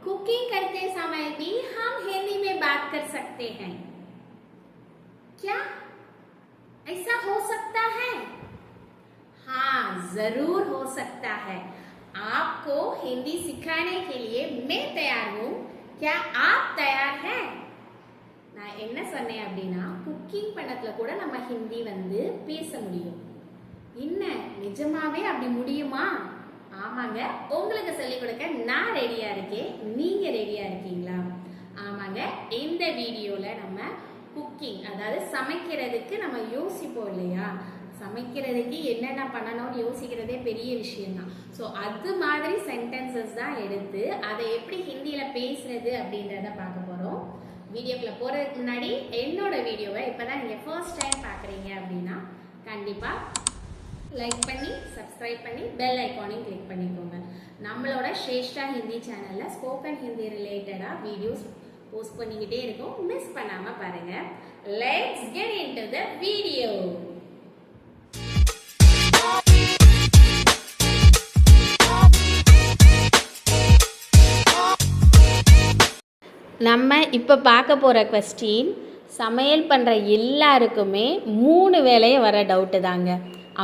Cooking करते समय भी हम हिंदी में बात कर सकते हैं क्या? ऐसा हो सकता है? हाँ, जरूर हो सकता है। आपको हिंदी सिखाने के लिए मैं तैयार हूँ। क्या आप तैयार हैं? நான் என்ன சொன்னேன் அப்படின்னா குக்கிங் பண்ணதுல கூட நம்ம ஹிந்தி வந்து பேச முடியும். என்ன நிஜமாவே அப்படி முடியுமா? ஆமாங்க, உங்களுக்கு சொல்லிக் கொடுக்க நான் ரெடியா இருக்கேன். நீங்க ரெடியா இருக்கீங்களா? ஆமாங்க, இந்த வீடியோல நம்ம குக்கிங், அதாவது சமைக்கிறதுக்கு நம்ம யோசிப்போம் இல்லையா, சமைக்கிறதுக்கு என்னென்ன பண்ணணும்னு யோசிக்கிறதே பெரிய விஷயம் தான். ஸோ அது மாதிரி சென்டென்சஸ் தான் எடுத்து அதை எப்படி ஹிந்தியில் பேசுறது அப்படின்றத பார்க்க போகிறோம். வீடியோக்குள்ள போகிறதுக்கு முன்னாடி என்னோட வீடியோவை இப்போ தான் நீங்கள் ஃபர்ஸ்ட் டைம் பார்க்குறீங்க அப்படின்னா கண்டிப்பாக லைக் பண்ணி சப்ஸ்கிரைப் பண்ணி பெல் ஐக்கானையும் கிளிக் பண்ணிக்கோங்க. நம்மளோட ஸ்ரேஷ்டா ஹிந்தி சேனலில் ஸ்போக்கன் ஹிந்தி ரிலேட்டடாக வீடியோஸ் போஸ்ட் பண்ணிக்கிட்டே இருக்கும். மிஸ் பண்ணாமல் பாருங்கள். Let's get into the video. நம்ம இப்போ பார்க்க போகிற கொஸ்டின் சமையல் பண்ணுற எல்லாருக்குமே 3 வேளையை வர டவுட்டு தாங்க.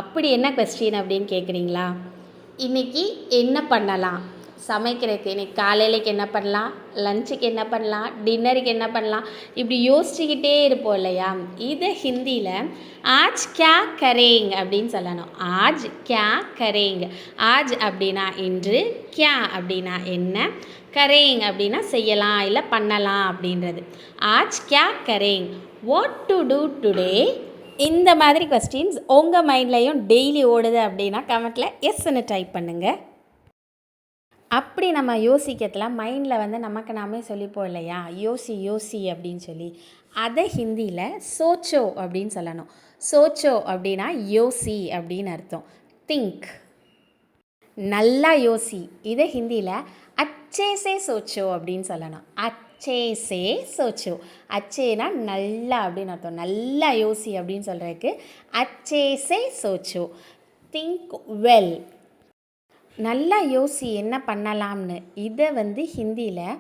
அப்படி என்ன கொஸ்டின் அப்படின்னு கேட்குறீங்களா? இன்றைக்கி என்ன பண்ணலாம் சமைக்கிறதுக்கு? இன்றைக்கி காலையிலைக்கு என்ன பண்ணலாம், லஞ்சுக்கு என்ன பண்ணலாம், டின்னருக்கு என்ன பண்ணலாம், இப்படி யோசிச்சுக்கிட்டே இருப்போம் இல்லையா? இதை ஹிந்தியில் ஆஜ் கியா கரேங் அப்படின்னு சொல்லணும். ஆஜ் கியா கரேங். ஆஜ் அப்படின்னா இன்று, கியா அப்படின்னா என்ன, கரேங் அப்படின்னா செய்யலாம் இல்லை பண்ணலாம் அப்படின்றது. ஆஜ் கியா கரேங், வாட் டு டூ டுடே. இந்த மாதிரி கொஸ்டின்ஸ் உங்கள் மைண்ட்லேயும் டெய்லி ஓடுது அப்படின்னா கமெண்ட்டில் எஸ்ன்னு டைப் பண்ணுங்கள். அப்படி நம்ம யோசிக்கிறதுல மைண்டில் வந்து நமக்கு நாமே சொல்லிப்போம் இல்லையா, யோசி யோசி அப்படின்னு சொல்லி. அதை ஹிந்தியில் சோச்சோ அப்படின்னு சொல்லணும். சோச்சோ அப்படின்னா யோசி அப்படின்னு அர்த்தம். திங்க், நல்லா யோசி. இதை ஹிந்தியில் அச்சே சே சோச்சோ அப்படின்னு சொல்லணும். அச்சே சே சோச்சோ. அச்சேனா நல்லா அப்படின்னு அர்த்தம். நல்லா யோசி அப்படின்னு சொல்கிறதுக்கு அச்சே சே சோச்சோ. Think well. நல்லா யோசி என்ன பண்ணலாம்னு. இதை வந்து ஹிந்தியில்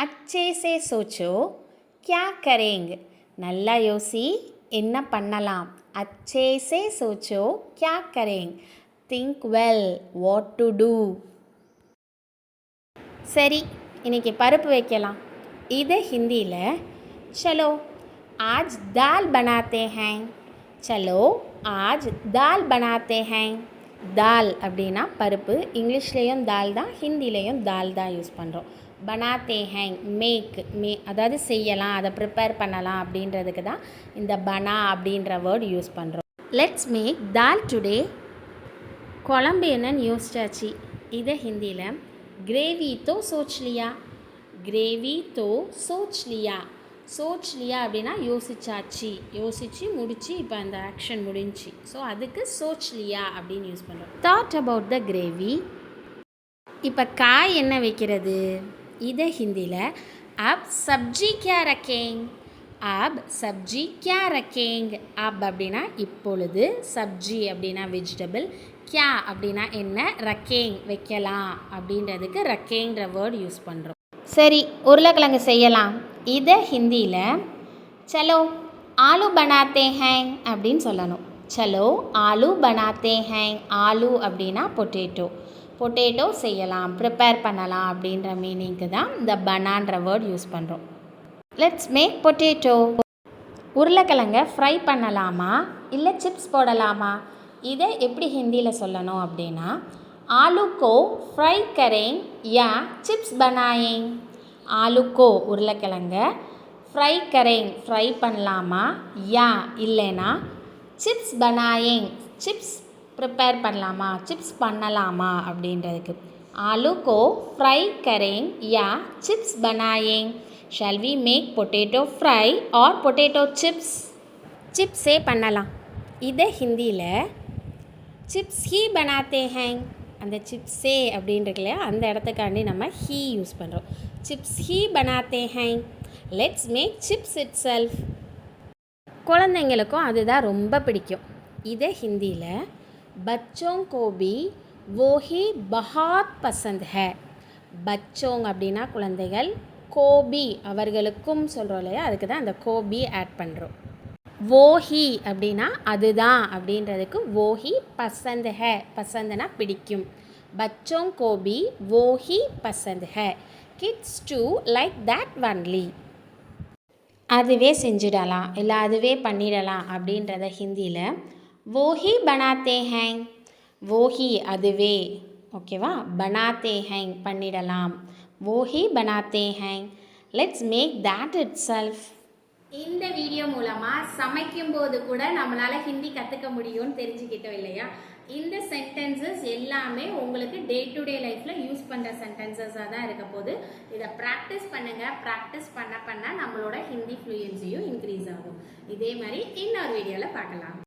அச்சே சே சோச்சோ கியா கரேங். நல்லா யோசி என்ன பண்ணலாம். அச்சே சே சோச்சோ கியா கரேங். Think well, what to do. சரி, இன்றைக்கி பருப்பு வைக்கலாம். இதை ஹிந்தியில் சலோ ஆஜ் தால் பனாத்தே ஹேங். சலோ ஆஜ் தால் பனாத்தே ஹேங். தால் அப்படின்னா பருப்பு. இங்கிலீஷ்லேயும் தால் தான், ஹிந்திலேயும் தால் தான் யூஸ் பண்ணுறோம். பனாத்தே ஹேங் மேக், அதாவது செய்யலாம், அதை ப்ரிப்பேர் பண்ணலாம் அப்படின்றதுக்கு தான் இந்த பனா அப்படின்ற வேர்டு யூஸ் பண்ணுறோம். Let's make dal today. குழம்பு என்னன்னு யோசிச்சாச்சு. இதை ஹிந்தியில் கிரேவி தோ சோச் லியா. கிரேவி தோ சோச் லியா. சோச் லியா அப்படின்னா யோசிச்சாச்சு, யோசித்து முடித்து இப்போ அந்த ஆக்ஷன் முடிஞ்சு. ஸோ அதுக்கு சோச் லியா அப்படின்னு யூஸ் பண்ணுறோம். Thought about the gravy. இப்போ காய் என்ன வைக்கிறது? இதை ஹிந்தியில் அப் சப்ஜி கியா ரக்கேங். அப் சப்ஜி கியா ரக்கேங். அப் அப்படின்னா இப்பொழுது, சப்ஜி அப்படின்னா வெஜிடபிள், கியா அப்படின்னா என்ன, ரக்கேங் வைக்கலாம் அப்படின்றதுக்கு ரக்கேங்கிற வேர்டு யூஸ் பண்ணுறோம். சரி, உருளைக்கிழங்கு செய்யலாம். இதை ஹிந்தியில் சலோ ஆலு பனாத்தே ஹேங் அப்படின்னு சொல்லணும். சலோ ஆலு பனாத்தே ஹேங். ஆலு அப்படின்னா பொட்டேட்டோ. பொட்டேட்டோ செய்யலாம், ப்ரிப்பேர் பண்ணலாம் அப்படின்ற மீனிங்க்கு தான் இந்த பனான்ற வேர்ட் யூஸ் பண்ணுறோம். Let's make potato. உருளைக்கிழங்கை ஃப்ரை பண்ணலாமா இல்லை சிப்ஸ் போடலாமா? இதை எப்படி ஹிந்தியில் சொல்லணும் அப்படின்னா ஆலு கோ ஃப்ரை கரேங் யா சிப்ஸ் பனாயேங். ஆலு கோ உருளைக்கிழங்க, ஃப்ரை கரேங் ஃப்ரை பண்ணலாமா, யா இல்லைனா சிப்ஸ் பனாயேங் சிப்ஸ் ப்ரிப்பேர் பண்ணலாமா, சிப்ஸ் பண்ணலாமா அப்படின்றதுக்கு. ஆலு கோ ஃப்ரை கரேங் யா சிப்ஸ் பனாயேங். Shall we make potato fry or potato chips? சிப்ஸே பண்ணலாம். இதை ஹிந்தியில் சிப்ஸ் ஹீ பனாத்தே ஹேங். அந்த சிப்ஸே அப்படின்றது இல்லையா, அந்த இடத்துக்காண்டி நம்ம ஹீ யூஸ் பண்ணுறோம். சிப்ஸ் ஹீ பனாத்தே ஹேங். Let's make chips itself. குழந்தைங்களுக்கும் அதுதான் ரொம்ப பிடிக்கும். இதை ஹிந்தியில் பச்சோं को भी वो ही बहुत पसंद है. பச்சோங் அப்படின்னா குழந்தைகள், கோபி அவர்களுக்கும் சொல்கிறோம் இல்லையா, அதுக்கு தான் அந்த கோபி ஆட் பண்ணுறோம். வோஹி அப்படின்னா அதுதான் அப்படின்றதுக்கு வோஹி பசந்த் ஹை, பசந்துனா பிடிக்கும். பச்சோங் கோபி வோஹி பசந்த் ஹை, kids too like that only. அதுவே செஞ்சிடலாம் இல்லை அதுவே பண்ணிடலாம் அப்படின்றத ஹிந்தியில் வோஹி பனாத்தே ஹேங், வோஹி அதுவே, ஓகேவா, பனாத்தே ஹேங் பண்ணிடலாம், வோஹி பனாத்தே ஹேங், let's make that itself. இந்த வீடியோ மூலமாக சமைக்கும்போது கூட நம்மளால் ஹிந்தி கற்றுக்க முடியும்னு தெரிஞ்சுக்கிட்டோம் இல்லையா. இந்த சென்டென்சஸ் எல்லாமே உங்களுக்கு டே டு டே லைஃப்பில் யூஸ் பண்ணுற சென்டென்சஸாக தான் இருக்க போது. இதை ப்ராக்டிஸ் பண்ணுங்கள். ப்ராக்டிஸ் பண்ண நம்மளோட ஹிந்தி ஃப்ளூயன்சியும் இன்க்ரீஸ் ஆகும். இதே மாதிரி இன்னொரு வீடியோவில் பார்க்கலாம்.